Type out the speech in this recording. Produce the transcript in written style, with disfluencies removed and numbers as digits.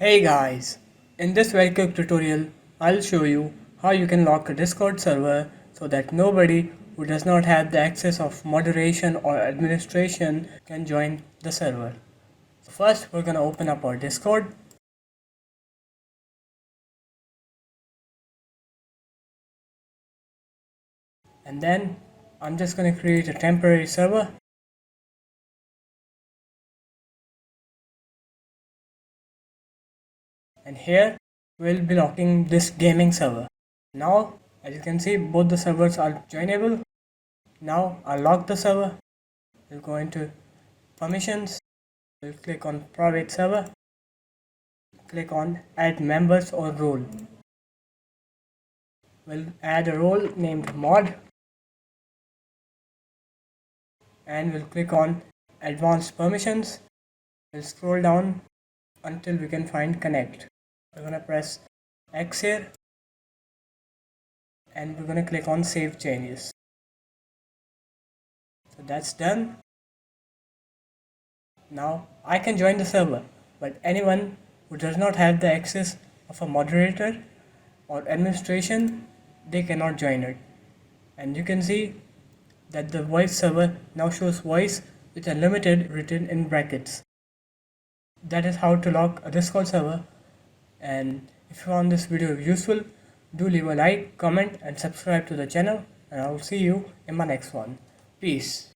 Hey guys, in this very quick tutorial, I'll show you how you can lock a Discord server so that nobody who does not have the access of moderation or administration can join the server. So first we're gonna open up our Discord, and then I'm just gonna create a temporary server, and here we'll be locking this gaming server. Now as you can see, both the servers are joinable. Now I'll lock the server. We'll go into permissions. We'll click on private server, click on add members or role. We'll add a role named mod and we'll click on advanced permissions. We'll scroll down until we can find connect. We're gonna press X here and we're gonna click on save changes. So that's done. Now I can join the server, but anyone who does not have the access of a moderator or administration, they cannot join it. And you can see that the voice server now shows voice with unlimited written in brackets. That is how to lock a Discord server. And if you found this video useful, do leave a like, comment and subscribe to the channel, and I will see you in my next one. Peace.